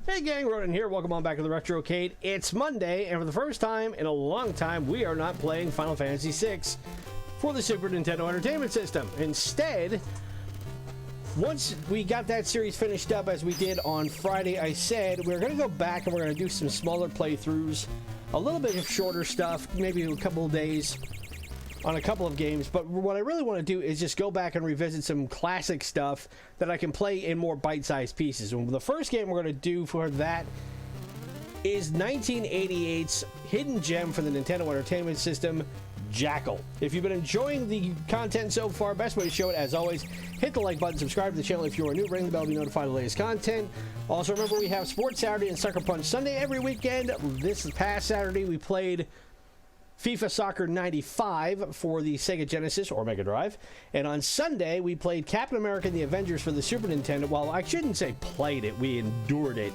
Hey gang, Ronin here. Welcome on back to the Retrocade. It's Monday, and for the first time in a long time, we are not playing Final Fantasy VI for the Super Nintendo Entertainment System. Instead, once we got that series finished up, as we did on Friday, I said we're going to go back and we're going to do some smaller playthroughs, a little bit of shorter stuff, maybe a couple of days on a couple of games, but what I really want to do is just go back and revisit some classic stuff that I can play in more bite-sized pieces. And the first game we're going to do for that is 1988's hidden gem for the Nintendo Entertainment System, Jackal. If you've been enjoying the content so far, best way to show it, as always, hit the like button, subscribe to the channel if you are new, ring the bell to be notified of the latest content. Also, remember we have Sports Saturday and Sucker Punch Sunday every weekend. This past Saturday we played FIFA Soccer 95 for the Sega Genesis or Mega Drive. And on Sunday, we played Captain America and the Avengers for the Super Nintendo. Well, I shouldn't say played it, we endured it.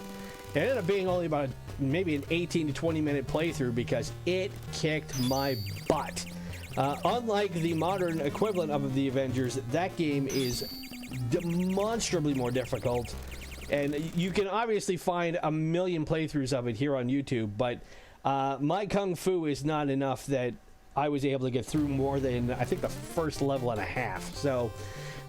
It ended up being only about maybe an 18 to 20 minute playthrough because it kicked my butt. Unlike the modern equivalent of the Avengers, that game is demonstrably more difficult. And you can obviously find a million playthroughs of it here on YouTube, but my kung fu is not enough that I was able to get through more than, I think, the first level and a half. So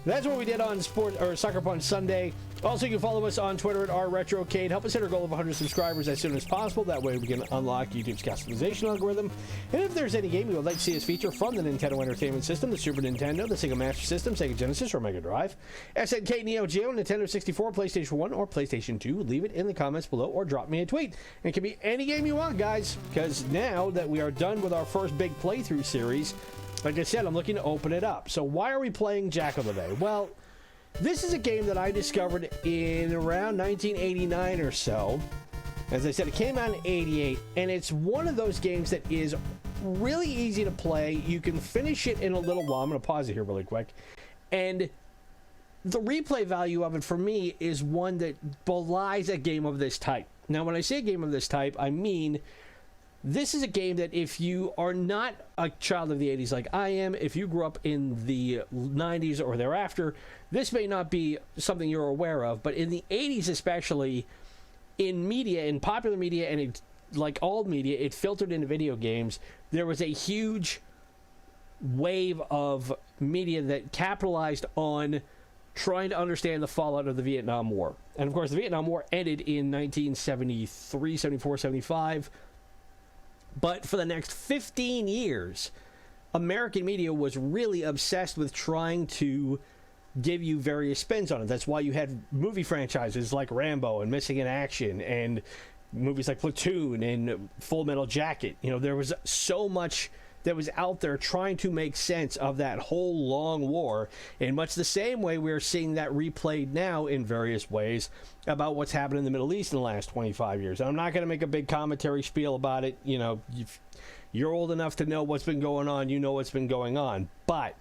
that's what we did on Sucker Punch Sunday. Also, you can follow us on Twitter at @RetroCade. Help us hit our goal of 100 subscribers as soon as possible. That way we can unlock YouTube's customization algorithm. And if there's any game you would like to see us feature from the Nintendo Entertainment System, the Super Nintendo, the Sega Master System, Sega Genesis, or Mega Drive, SNK, Neo-Geo, Nintendo 64, PlayStation 1, or PlayStation 2, leave it in the comments below or drop me a tweet. And it can be any game you want, guys, because now that we are done with our first big playthrough series, like I said, I'm looking to open it up. So why are we playing Jackal today? Well, this is a game that I discovered in around 1989 or so. As I said, it came out in 88, and it's one of those games that is really easy to play. You can finish it in a little while. I'm going to pause it here really quick. And the replay value of it for me is one that belies a game of this type. Now, when I say a game of this type, I mean this is a game that if you are not a child of the 80s like I am, if you grew up in the 90s or thereafter, this may not be something you're aware of, but in the 80s especially, in media, in popular media, and it, like all media, it filtered into video games, there was a huge wave of media that capitalized on trying to understand the fallout of the Vietnam War. And of course, the Vietnam War ended in 1973, 74, 75. But for the next 15 years, American media was really obsessed with trying to give you various spins on it. That's why you had movie franchises like Rambo and Missing in Action, and movies like Platoon and Full Metal Jacket. You know, there was so much that was out there trying to make sense of that whole long war, in much the same way we're seeing that replayed now in various ways about what's happened in the Middle East in the last 25 years. And I'm not going to make a big commentary spiel about it. You know, you're old enough to know what's been going on. You know what's been going on. But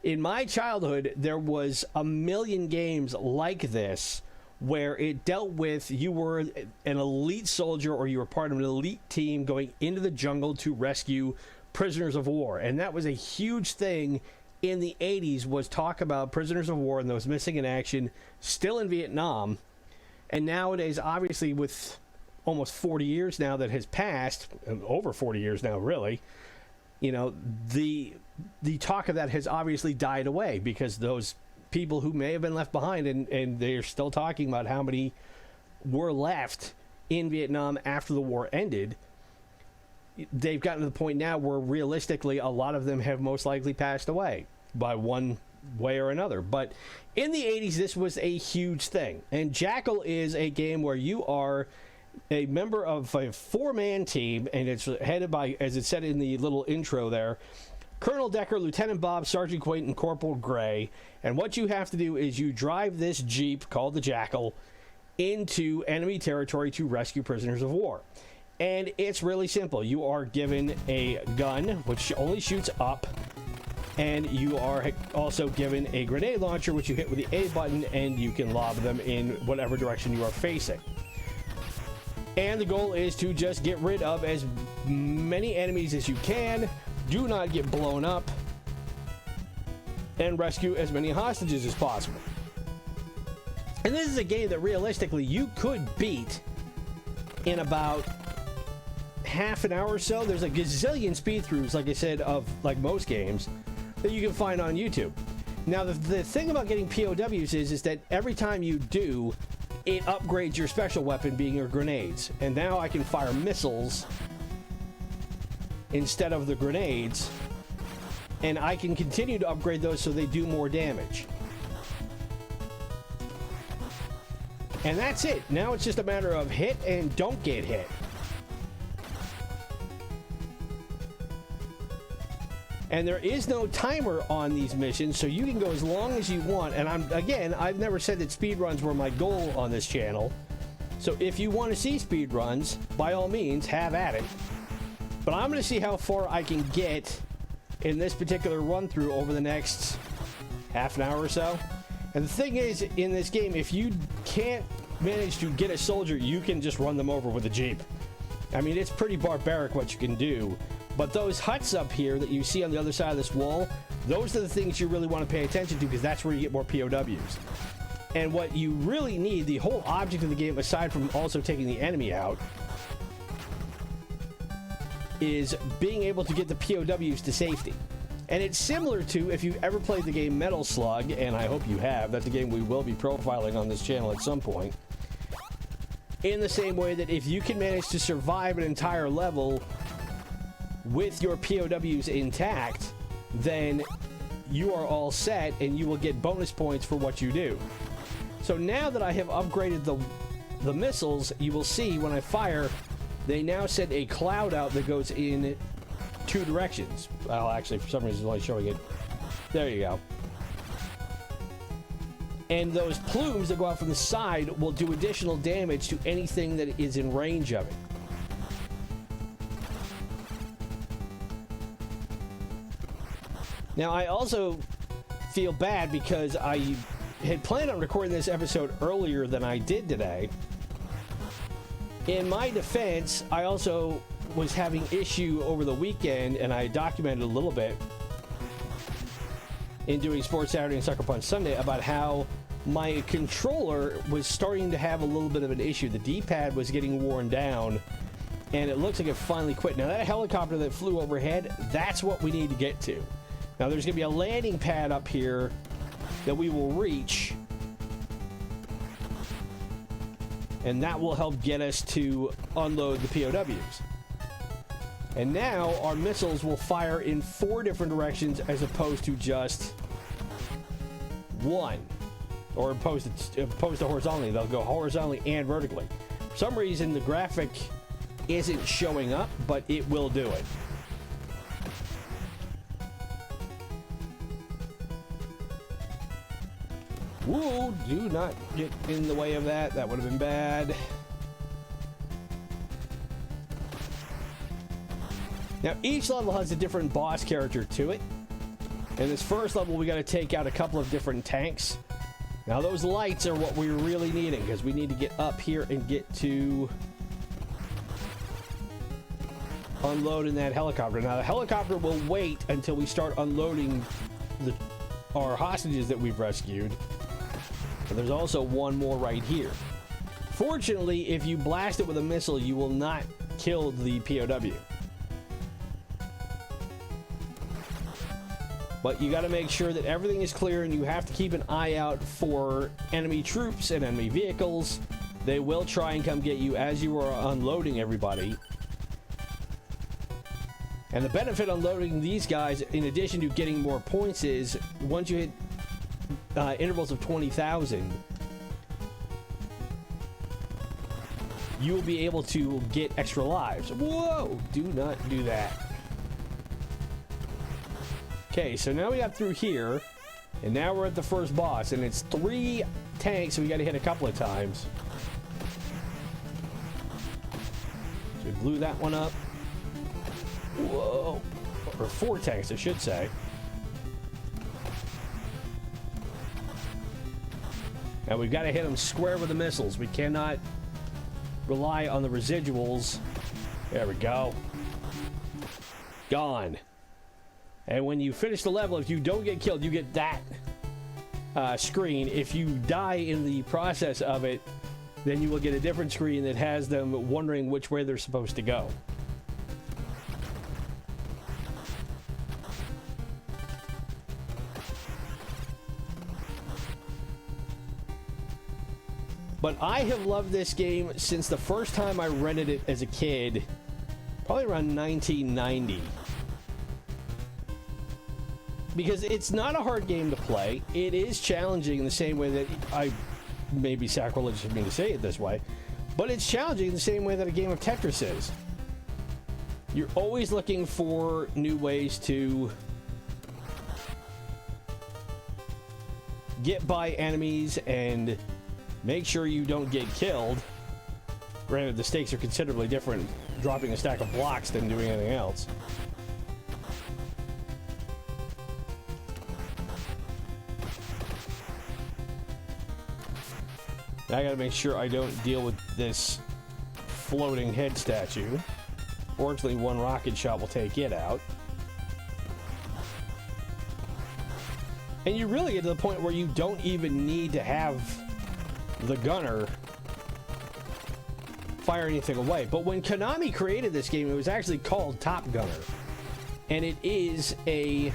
in my childhood, there was a million games like this where it dealt with you were an elite soldier or you were part of an elite team going into the jungle to rescue prisoners of war. And that was a huge thing in the 80s, was talk about prisoners of war and those missing in action still in Vietnam. And nowadays, obviously, with almost 40 years now that has passed, over 40 years now, really, you know, the talk of that has obviously died away because those people who may have been left behind, and they're still talking about how many were left in Vietnam after the war ended, they've gotten to the point now where realistically a lot of them have most likely passed away by one way or another. But in the 80s, this was a huge thing. And Jackal is a game where you are a member of a four-man team, and it's headed by, as it said in the little intro there, Colonel Decker, Lieutenant Bob, Sergeant Quaint, and Corporal Gray. And what you have to do is you drive this Jeep called the Jackal into enemy territory to rescue prisoners of war. And it's really simple. You are given a gun, which only shoots up, and you are also given a grenade launcher, which you hit with the A button, and you can lob them in whatever direction you are facing. And the goal is to just get rid of as many enemies as you can, do not get blown up, and rescue as many hostages as possible. And this is a game that realistically you could beat in about half an hour or so. There's a gazillion speed-throughs, like I said, of like most games that you can find on YouTube. Now, the thing about getting POWs is that every time you do, it upgrades your special weapon, being your grenades. And now I can fire missiles instead of the grenades, and I can continue to upgrade those so they do more damage. And that's it. Now it's just a matter of hit and don't get hit. And there is no timer on these missions, so you can go as long as you want. And I've never said that speedruns were my goal on this channel. So if you want to see speedruns, by all means, have at it. But I'm going to see how far I can get in this particular run-through over the next half an hour or so. And the thing is, in this game, if you can't manage to get a soldier, you can just run them over with a Jeep. I mean, it's pretty barbaric what you can do. But those huts up here that you see on the other side of this wall, those are the things you really want to pay attention to, because that's where you get more POWs. And what you really need, the whole object of the game, aside from also taking the enemy out, is being able to get the POWs to safety. And it's similar to, if you've ever played the game Metal Slug, and I hope you have, that's a game we will be profiling on this channel at some point, in the same way that if you can manage to survive an entire level with your POWs intact, then you are all set and you will get bonus points for what you do. So now that I have upgraded the missiles, you will see when I fire, they now send a cloud out that goes in two directions. Well, actually, for some reason, it's only showing it. There you go. And those plumes that go out from the side will do additional damage to anything that is in range of it. Now, I also feel bad because I had planned on recording this episode earlier than I did today. In my defense, I also was having issue over the weekend, and I documented a little bit in doing Sports Saturday and Sucker Punch Sunday about how my controller was starting to have a little bit of an issue. The D-pad was getting worn down, and it looks like it finally quit. Now, that helicopter that flew overhead, that's what we need to get to. Now, there's going to be a landing pad up here that we will reach, and that will help get us to unload the POWs. And now our missiles will fire in 4 different directions as opposed to just one, or opposed to horizontally. They'll go horizontally and vertically. For some reason, the graphic isn't showing up, but it will do it. Whoa, do not get in the way of that. That would have been bad. Now, each level has a different boss character to it. In this first level, we got to take out a couple of different tanks. Now, those lights are what we're really needing, because we need to get up here and get to unloading that helicopter. Now, the helicopter will wait until we start unloading our hostages that we've rescued. And there's also one more right here. Fortunately, if you blast it with a missile, you will not kill the POW. But you got to make sure that everything is clear, and you have to keep an eye out for enemy troops and enemy vehicles. They will try and come get you as you are unloading everybody. And the benefit of unloading these guys, in addition to getting more points, is once you hit intervals of 20,000, you will be able to get extra lives. Whoa! Do not do that. Okay, so now we got through here, and now we're at the first boss, and it's 3 tanks, so we got to hit a couple of times. So we blew that one up. Whoa! Or 4 tanks, I should say. Now we've got to hit them square with the missiles. We cannot rely on the residuals. There we go. Gone. And when you finish the level, if you don't get killed, you get that screen. If you die in the process of it, then you will get a different screen that has them wondering which way they're supposed to go. But I have loved this game since the first time I rented it as a kid, probably around 1990. Because it's not a hard game to play. It is challenging in the same way that I may be sacrilegious of me to say it this way, but it's challenging in the same way that a game of Tetris is. You're always looking for new ways to get by enemies and make sure you don't get killed. Granted, the stakes are considerably different dropping a stack of blocks than doing anything else. Now I gotta make sure I don't deal with this floating head statue. Fortunately, one rocket shot will take it out. And you really get to the point where you don't even need to have the gunner fire anything away. But when Konami created this game, it was actually called Top Gunner. And it is a...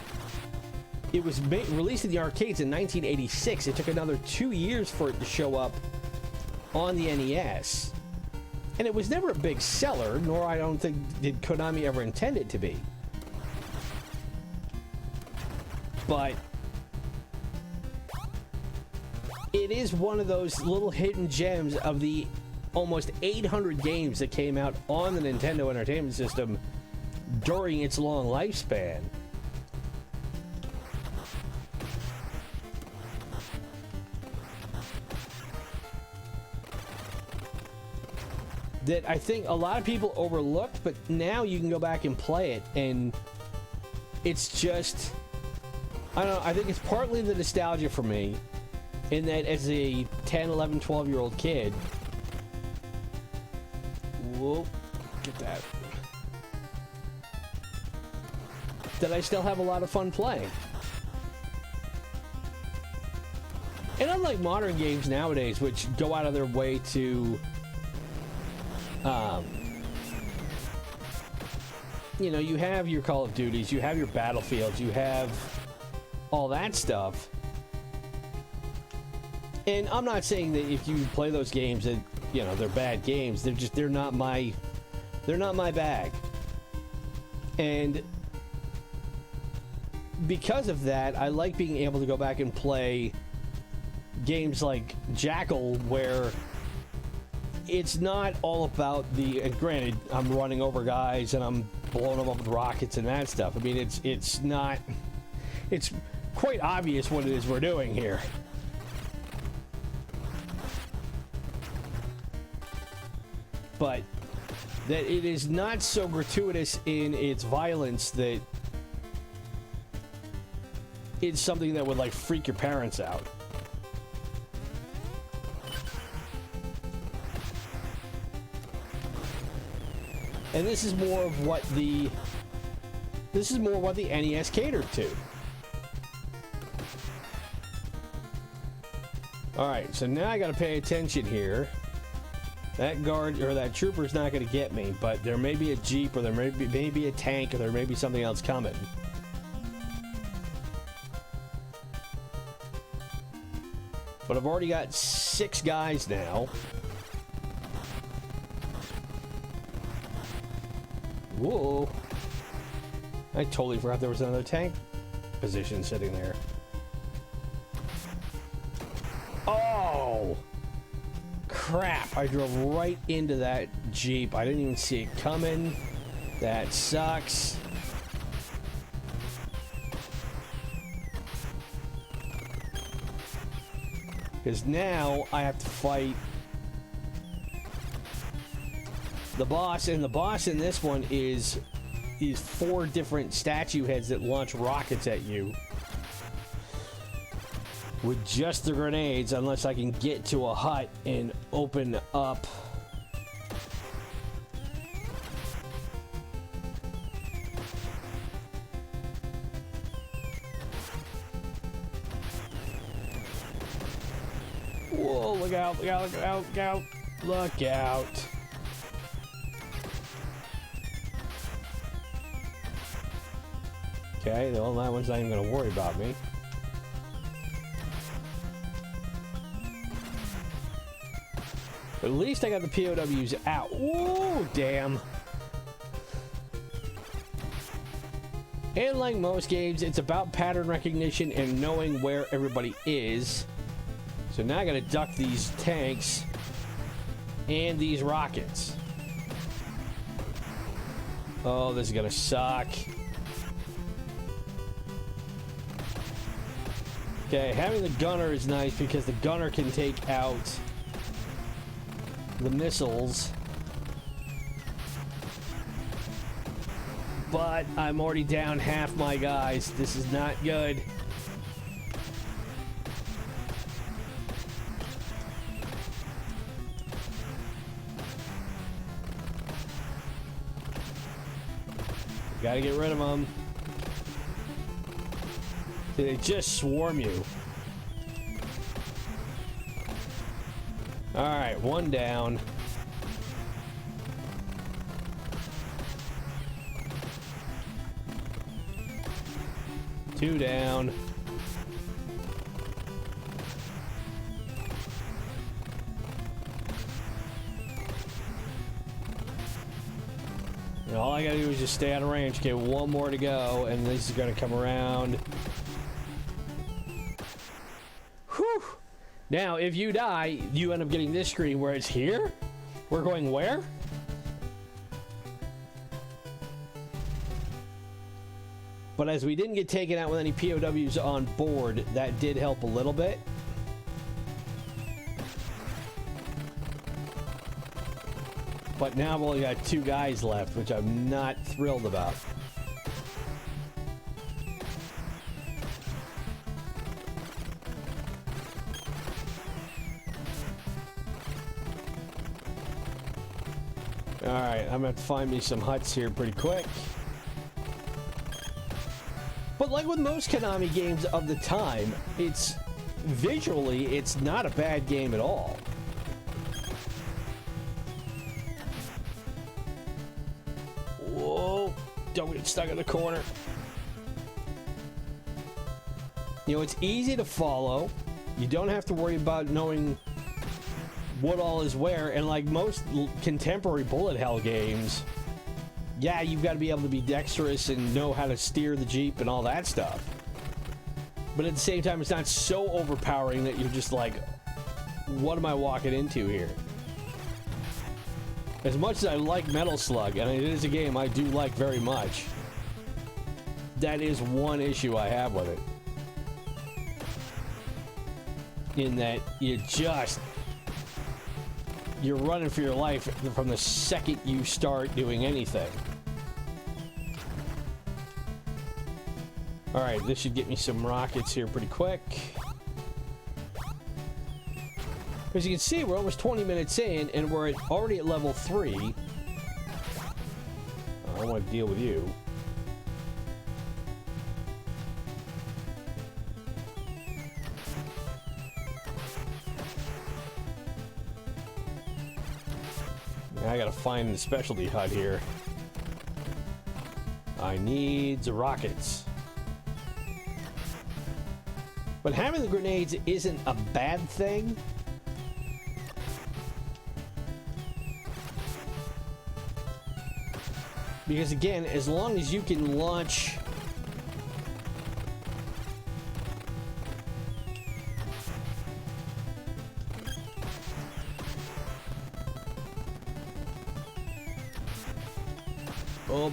It was released in the arcades in 1986. It took another 2 years for it to show up on the NES. And it was never a big seller, nor I don't think did Konami ever intend it to be. But it is one of those little hidden gems of the almost 800 games that came out on the Nintendo Entertainment System during its long lifespan. That I think a lot of people overlooked, but now you can go back and play it, and it's just... I don't know, I think it's partly the nostalgia for me, in that as a 10, 11, 12-year-old kid... Whoa, get that. That I still have a lot of fun playing. And unlike modern games nowadays, which go out of their way to... you know, you have your Call of Duties, you have your Battlefields, you have all that stuff. And I'm not saying that if you play those games that, you know, they're bad games. They're not my bag. And because of that, I like being able to go back and play games like Jackal, where it's not all about the... And granted, I'm running over guys and I'm blowing them up with rockets and that stuff. I mean, it's not... It's quite obvious what it is we're doing here. But that it is not so gratuitous in its violence that it's something that would, like, freak your parents out. And this is more of what the NES catered to. Alright, so now I gotta pay attention here. That guard, or that trooper's not gonna get me, but there may be a jeep, or there may be a tank, or there may be something else coming. But I've already got 6 guys now. Whoa. I totally forgot there was another tank position sitting there. Oh! Crap, I drove right into that Jeep. I didn't even see it coming. That sucks. Because now I have to fight the boss, and the boss in this one is 4 different statue heads that launch rockets at you with just the grenades, unless I can get to a hut and open up. Whoa, look out, look out, look out, look out. Look out. Okay, well, that one's not even going to worry about me. But at least I got the POWs out. Ooh, damn. And like most games, it's about pattern recognition and knowing where everybody is. So now I gotta duck these tanks and these rockets. Oh, this is gonna suck. Okay, having the gunner is nice because the gunner can take out the missiles. But I'm already down half my guys. This is not good. Gotta get rid of them. They just swarm you. Alright, one down. Two down. And all I gotta do is just stay out of range. Okay, one more to go, and this is gonna come around. Whew! Now, if you die, you end up getting this screen where it's here. We're going where? But as we didn't get taken out with any POWs on board, that did help a little bit. But now I've only got 2 guys left, which I'm not thrilled about. Alright, I'm gonna have to find me some huts here pretty quick. But like with most Konami games of the time, it's visually, it's not a bad game at all. Whoa, don't get stuck in the corner. You know, it's easy to follow. You don't have to worry about knowing what all is where, and like most contemporary bullet hell games, yeah, you've got to be able to be dexterous and know how to steer the Jeep and all that stuff. But at the same time, it's not so overpowering that you're just like, what am I walking into here? As much as I like Metal Slug, and it is a game I do like very much, that is one issue I have with it. In that you're running for your life from the second you start doing anything. Alright, this should get me some rockets here pretty quick. As you can see, we're almost 20 minutes in, and we're already at level 3. I don't want to deal with you. I gotta find the specialty hut here. I need the rockets. But having the grenades isn't a bad thing. Because again, as long as you can launch oh,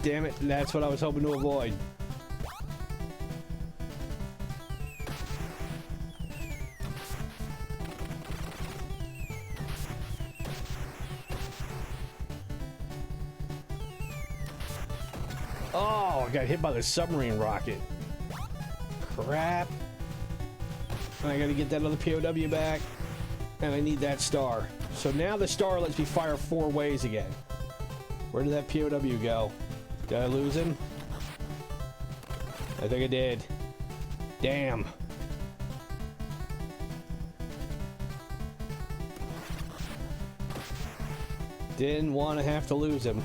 damn it, that's what I was hoping to avoid. Oh, I got hit by the submarine rocket. Crap. I gotta get that other POW back. And I need that star. So now the star lets me fire 4 ways again. Where did that POW go? Did I lose him? I think I did. Damn. Didn't want to have to lose him.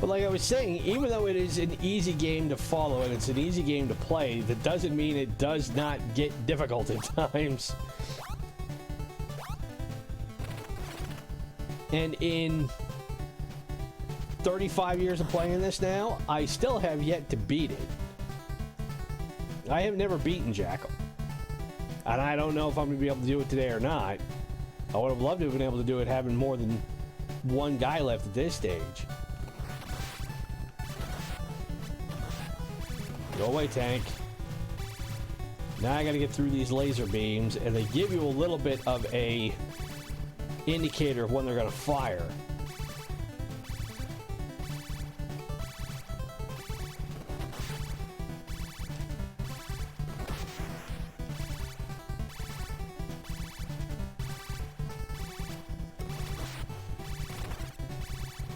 But like I was saying, even though it is an easy game to follow and it's an easy game to play, that doesn't mean it does not get difficult at times. And in 35 years of playing this now, I still have yet to beat it. I have never beaten Jackal. And I don't know if I'm going to be able to do it today or not. I would have loved to have been able to do it having more than one guy left at this stage. Go away, tank. Now I gotta get through these laser beams, and they give you a little bit of a indicator of when they're gonna fire.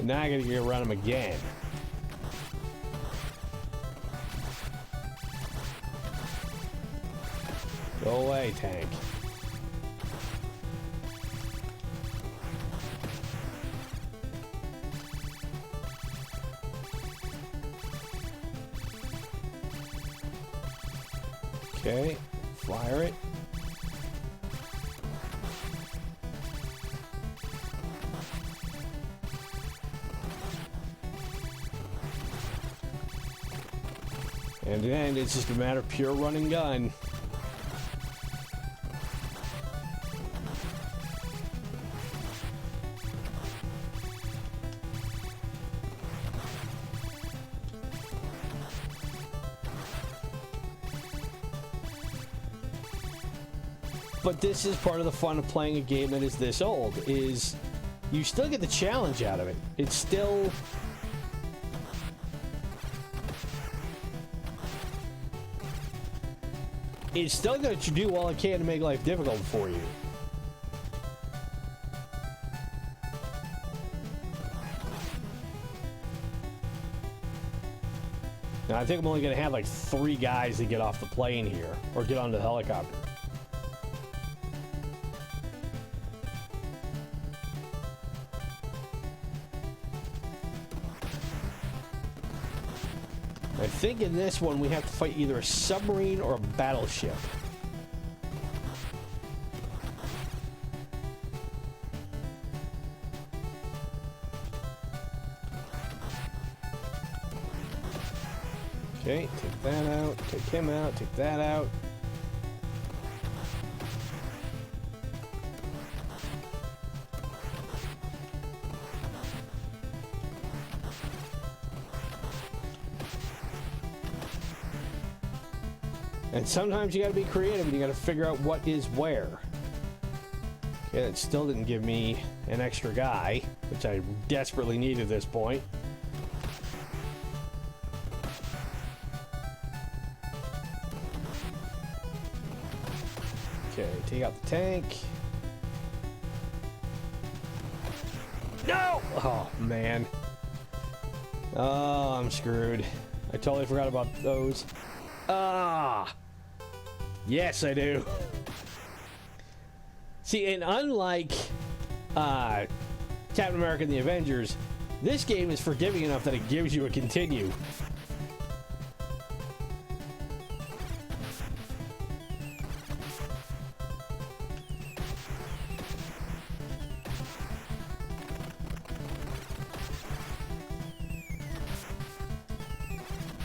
And now I gotta get around them again. Go away, tank. Okay, fire it. And then it's just a matter of pure run and gun. But this is part of the fun of playing a game that is this old, is you still get the challenge out of it. It's still... It's still going to do all it can to make life difficult for you. Now, I think I'm only going to have like 3 guys to get off the plane here, or get onto the helicopter. I think in this one we have to fight either a submarine or a battleship. Okay, take that out, take him out, take that out. And sometimes you gotta be creative and you gotta figure out what is where. Okay, that still didn't give me an extra guy, which I desperately need at this point. Okay, take out the tank. No! Oh, man. Oh, I'm screwed. I totally forgot about those. Ah! Yes, I do. See, and unlike Captain America and the Avengers, this game is forgiving enough that it gives you a continue.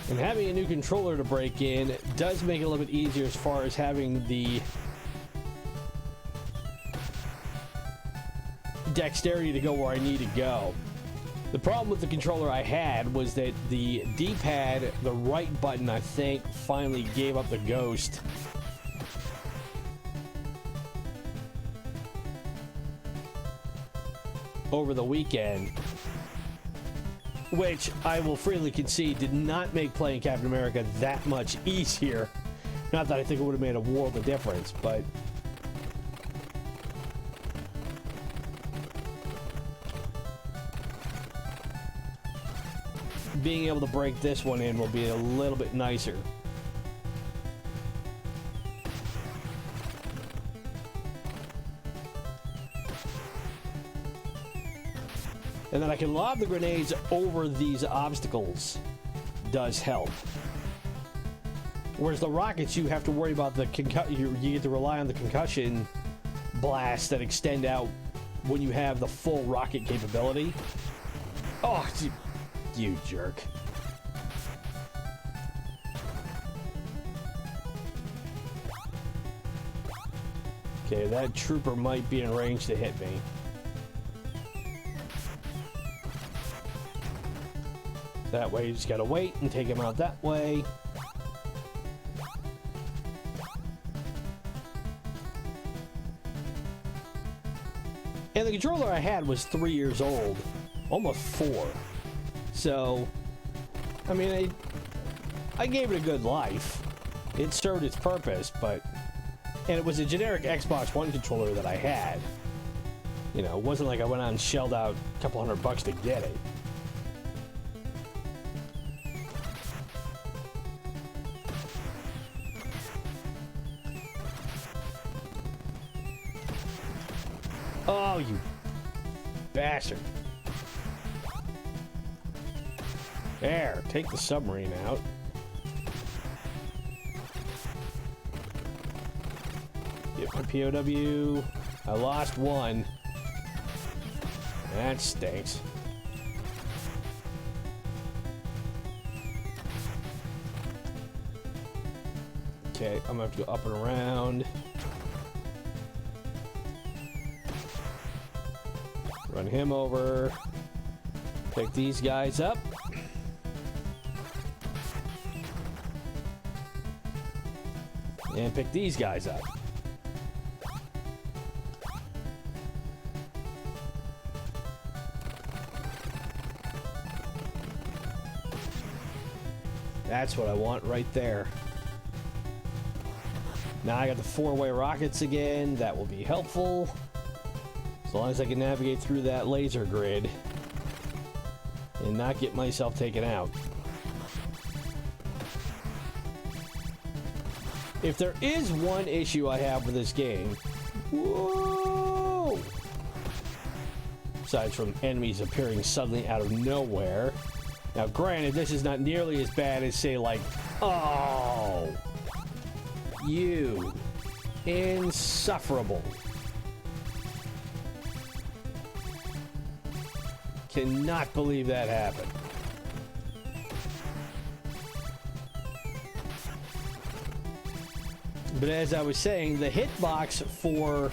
And having a new controller to break in does make it a little bit easier as far as having the dexterity to go where I need to go. The problem with the controller I had was that the D-pad, the right button, I think, finally gave up the ghost. Over the weekend. Which, I will freely concede, did not make playing Captain America that much easier. Not that I think it would have made a world of difference, but... being able to break this one in will be a little bit nicer. And then I can lob the grenades over these obstacles. Does help. Whereas the rockets, you have to worry about the you get to rely on the concussion blasts that extend out when you have the full rocket capability. Oh, you jerk. Okay, that trooper might be in range to hit me. That way, you just gotta wait and take him out that way. And the controller I had was 3 years old, almost 4. So, I mean, I gave it a good life. It served its purpose, but... And it was a generic Xbox One controller that I had. You know, it wasn't like I went out and shelled out a couple $100 to get it. Oh, you bastard. There, take the submarine out. Get my POW. I lost one. That stinks. Okay, I'm gonna have to go up and around. Run him over. Pick these guys up. And pick these guys up. That's what I want right there. Now I got the 4-way rockets again. That will be helpful. As long as I can navigate through that laser grid and not get myself taken out. If there is one issue I have with this game, whoa! Aside from enemies appearing suddenly out of nowhere. Now, granted, this is not nearly as bad as, say, like, oh, you insufferable. Cannot believe that happened. But as I was saying, the hitbox for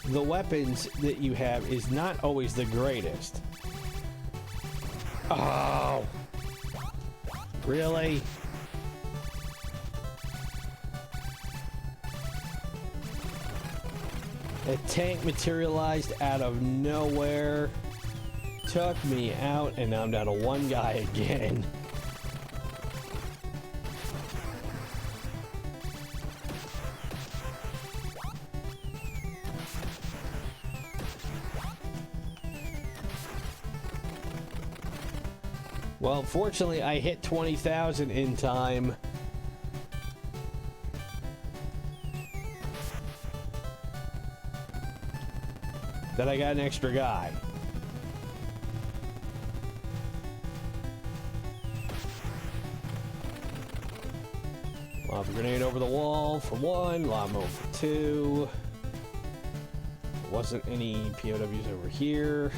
the weapons that you have is not always the greatest. Oh! Really? A tank materialized out of nowhere. Took me out, and now I'm down to one guy again. Well, fortunately, I hit 20,000 in time. Then I got an extra guy. Lob a grenade over the wall for one, lob over for two. There wasn't any POWs over here.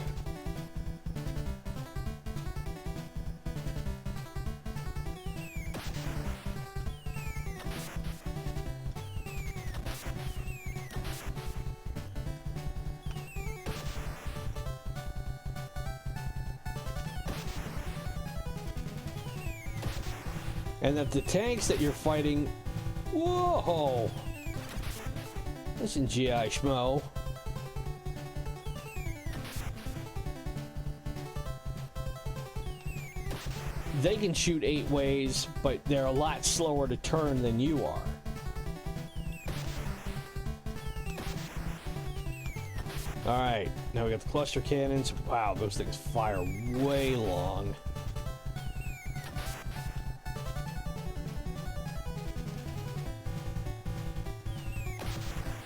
And that the tanks that you're fighting, whoa! Listen, GI Schmo. They can shoot 8 ways, but they're a lot slower to turn than you are. Alright, now we got the cluster cannons. Wow, those things fire way long.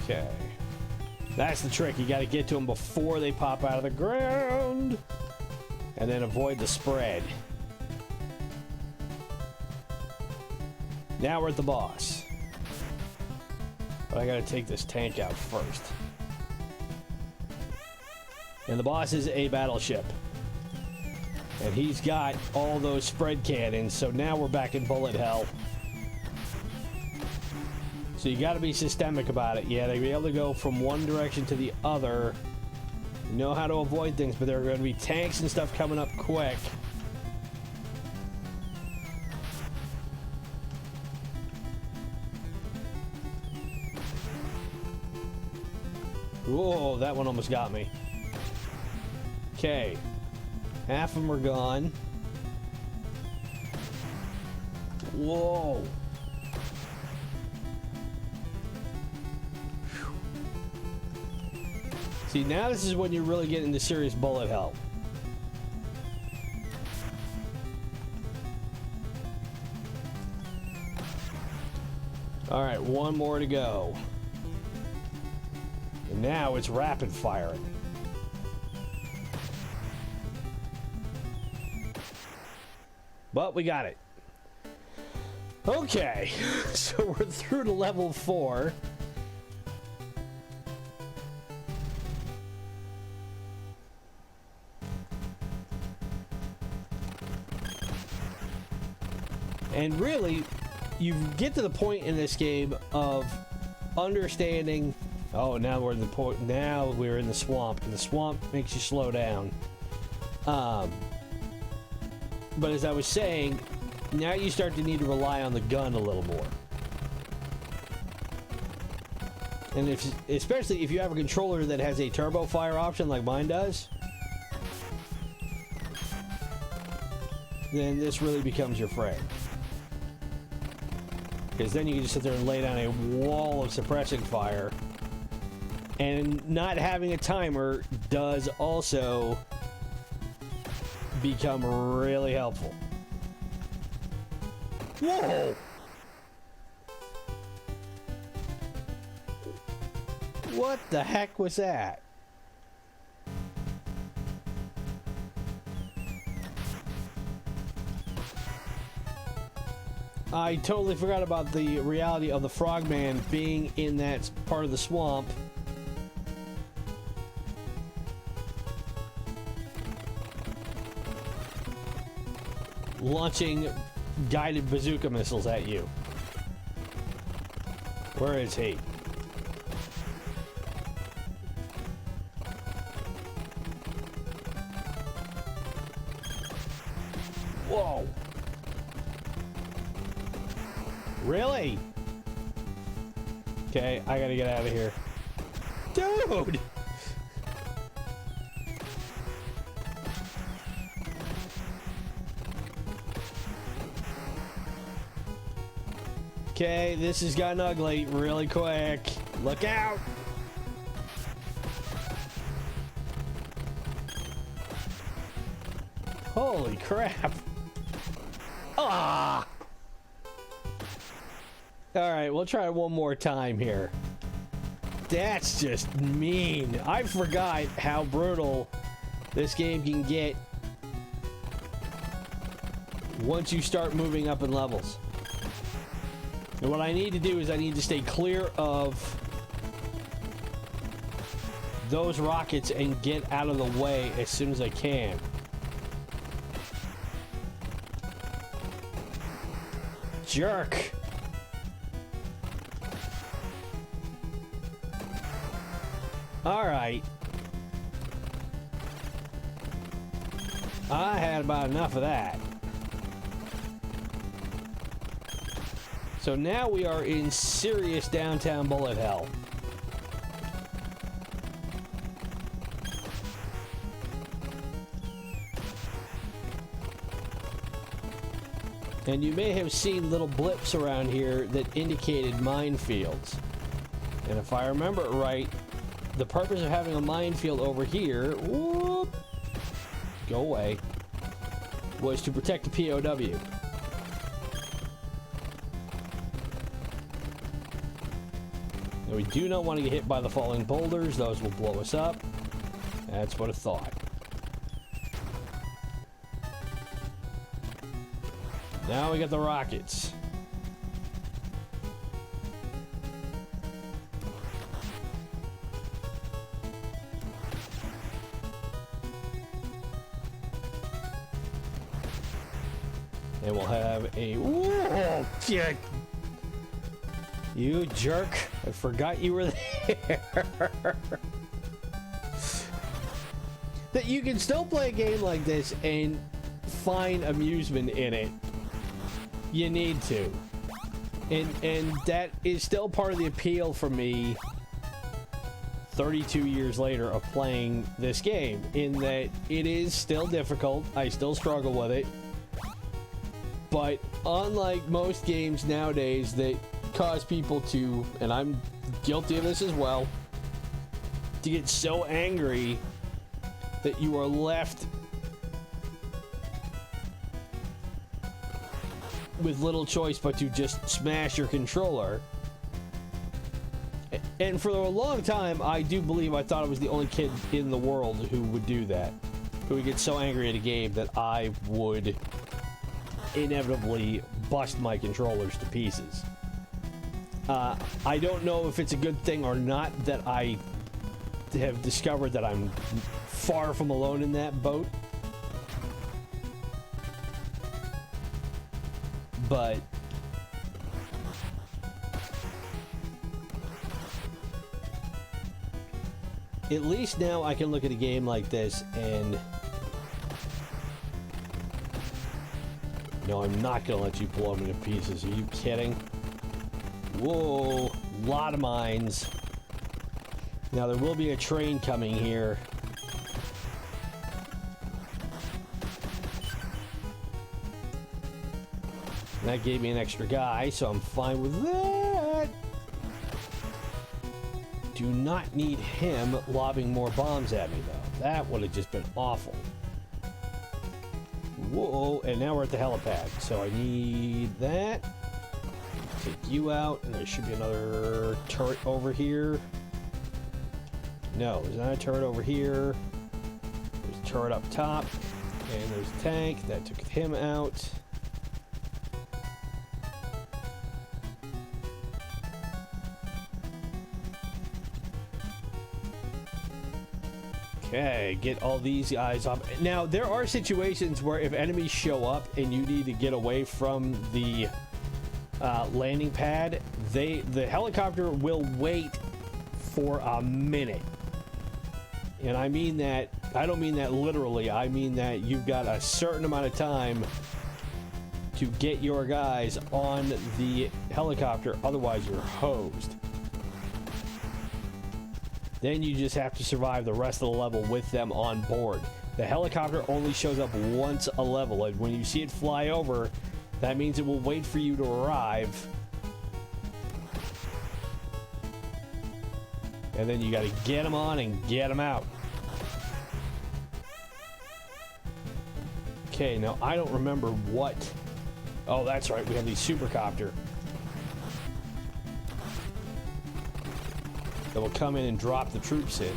Okay. That's the trick. You got to get to them before they pop out of the ground. And then avoid the spread. Now we're at the boss. But I got to take this tank out first. And the boss is a battleship. And he's got all those spread cannons, so now we're back in bullet hell. So you got to be systemic about it. Yeah, they'll be able to go from one direction to the other. You know how to avoid things, but there are going to be tanks and stuff coming up quick. Whoa, that one almost got me. Okay. Half of them are gone. Whoa. See, now this is when you're really getting into serious bullet hell. Alright, one more to go. And now it's rapid firing. But we got it. Okay, so we're through to level 4. And really, you get to the point in this game of understanding. Oh, now we're in the point. Now we're in the swamp, and the swamp makes you slow down. But as I was saying, now you start to need to rely on the gun a little more. And especially if you have a controller that has a turbo fire option like mine does, then this really becomes your friend. Because then you can just sit there and lay down a wall of suppressing fire. And not having a timer does also become really helpful. Whoa! What the heck was that? I totally forgot about the reality of the frogman being in that part of the swamp. Launching guided bazooka missiles at you. Where is he? Whoa! Really? Okay, I gotta get out of here. Dude! Okay, this has gotten ugly really quick. Look out! Holy crap! Ah! Alright, we'll try it one more time here. That's just mean. I forgot how brutal this game can get once you start moving up in levels. And what I need to do is I need to stay clear of those rockets and get out of the way as soon as I can. Jerk! Alright. I had about enough of that. So now we are in serious downtown bullet hell. And you may have seen little blips around here that indicated minefields. And if I remember it right, the purpose of having a minefield over here, whoop, go away, was to protect the POW. And we do not want to get hit by the falling boulders. Those will blow us up. That's what I thought. Now we got the rockets. And we'll have a... Whoa, shit. You jerk. I forgot you were there. That you can still play a game like this and find amusement in it. You need to. And that is still part of the appeal for me 32 years later of playing this game, in that it is still difficult. I still struggle with it. But unlike most games nowadays that cause people to, and I'm guilty of this as well, to get so angry that you are left with little choice but to just smash your controller. And for a long time, I do believe I thought I was the only kid in the world who would do that, who would get so angry at a game that I would inevitably bust my controllers to pieces. I don't know if it's a good thing or not that I have discovered that I'm far from alone in that boat. But at least now I can look at a game like this and... No, I'm not gonna let you blow me to pieces. Are you kidding? Whoa, lot of mines. Now there will be a train coming here. And that gave me an extra guy, so I'm fine with that. Do not need him lobbing more bombs at me, though. That would have just been awful. Whoa, and now we're at the helipad, so I need that. Take you out, and there should be another turret over here. No, there's not a turret over here. There's a turret up top, and there's a tank. That took him out. Okay, get all these guys off. Now, there are situations where if enemies show up and you need to get away from the landing pad, the helicopter will wait for a minute. And I mean that, I don't mean that literally, I mean that you've got a certain amount of time to get your guys on the helicopter, otherwise you're hosed. Then you just have to survive the rest of the level with them on board. The helicopter only shows up once a level, and when you see it fly over, that means it will wait for you to arrive. And then you gotta get them on and get them out. Okay, now I don't remember what... Oh, that's right, we have the Supercopter that will come in and drop the troops in.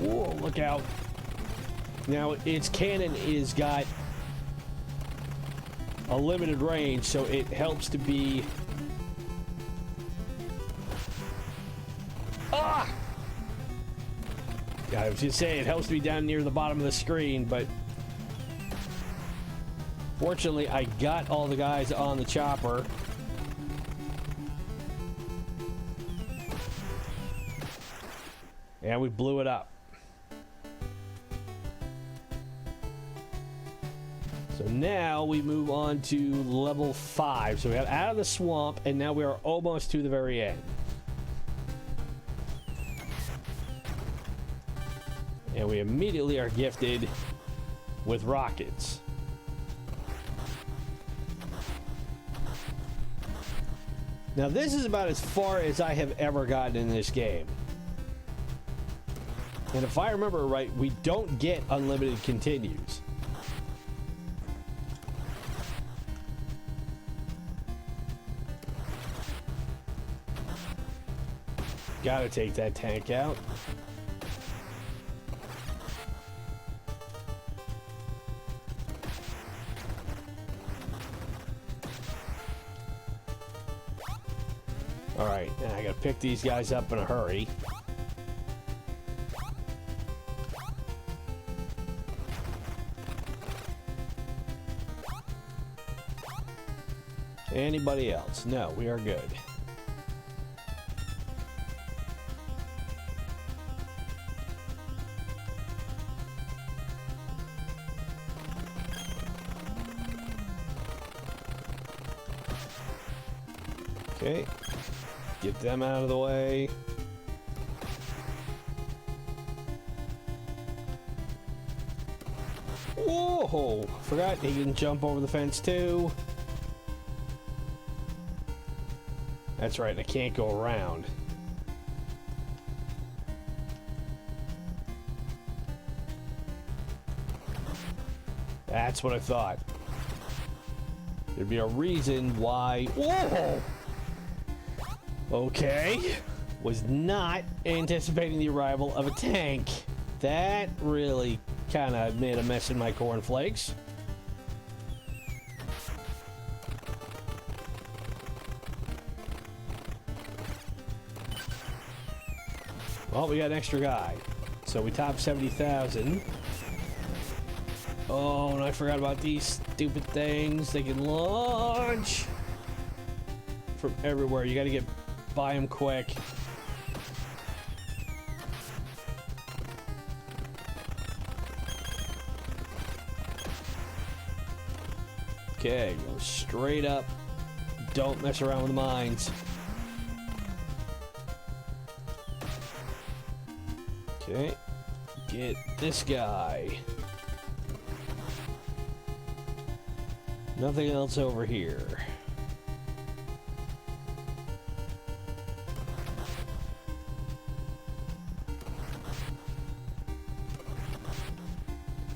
Whoa, look out. Now, its cannon is got a limited range, so it helps to be... Ah! I was gonna say, it helps to be down near the bottom of the screen, but... Fortunately, I got all the guys on the chopper. And we blew it up. So now we move on to level 5. So we got out of the swamp, and now we are almost to the very end. And we immediately are gifted with rockets. Now this is about as far as I have ever gotten in this game. And if I remember right, we don't get unlimited continues. Gotta take that tank out. Alright, now I gotta pick these guys up in a hurry. Anybody else? No, we are good. Okay. Get them out of the way. Whoa! Forgot he can jump over the fence too. That's right, I can't go around. That's what I thought. There'd be a reason why. Whoa! Okay. Was not anticipating the arrival of a tank. That really kind of made a mess in my cornflakes. Well, we got an extra guy. So we topped 70,000. Oh, and I forgot about these stupid things. They can launch from everywhere. You got to get by them quick. Okay, go straight up. Don't mess around with the mines. Okay, get this guy. Nothing else over here.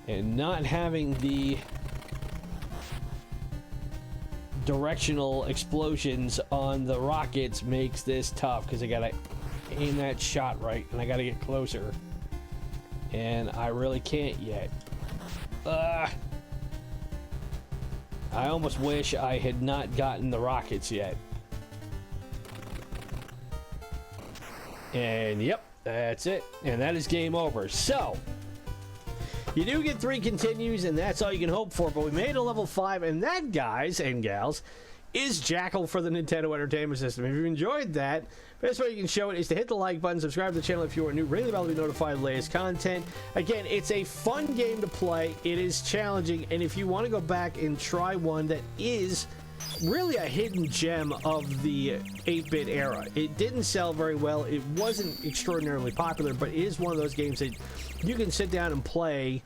And not having the directional explosions on the rockets makes this tough because I gotta aim that shot right and I gotta get closer. And I really can't yet. I almost wish I had not gotten the rockets yet. And yep, that's it. And that is game over. So, you do get 3 continues, and that's all you can hope for. But we made a level 5, and that, guys and gals, is Jackal for the Nintendo Entertainment System. If you enjoyed that, best way you can show it is to hit the like button, subscribe to the channel if you are new, ring the bell to be notified of the latest content. Again, it's a fun game to play. It is challenging, and if you want to go back and try one that is really a hidden gem of the 8-bit era. It didn't sell very well. It wasn't extraordinarily popular, but it is one of those games that you can sit down and play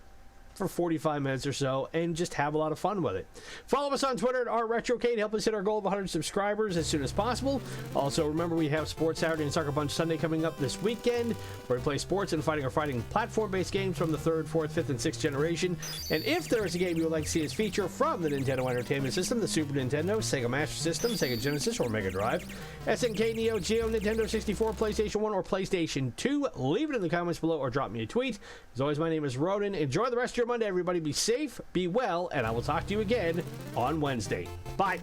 for 45 minutes or so and just have a lot of fun with it. Follow us on Twitter at @Retrocade. Help us hit our goal of 100 subscribers as soon as possible. Also, remember we have Sports Saturday and Sucker Punch Sunday coming up this weekend, where we play sports and fighting platform-based games from the 3rd, 4th, 5th, and 6th generation. And if there is a game you would like to see us feature from the Nintendo Entertainment System, the Super Nintendo, Sega Master System, Sega Genesis, or Mega Drive, SNK, Neo-Geo, Nintendo 64, PlayStation 1, or PlayStation 2, leave it in the comments below or drop me a tweet. As always, my name is Ronin. Enjoy the rest of your Monday, everybody. Be safe, be well, and I will talk to you again on Wednesday. Bye.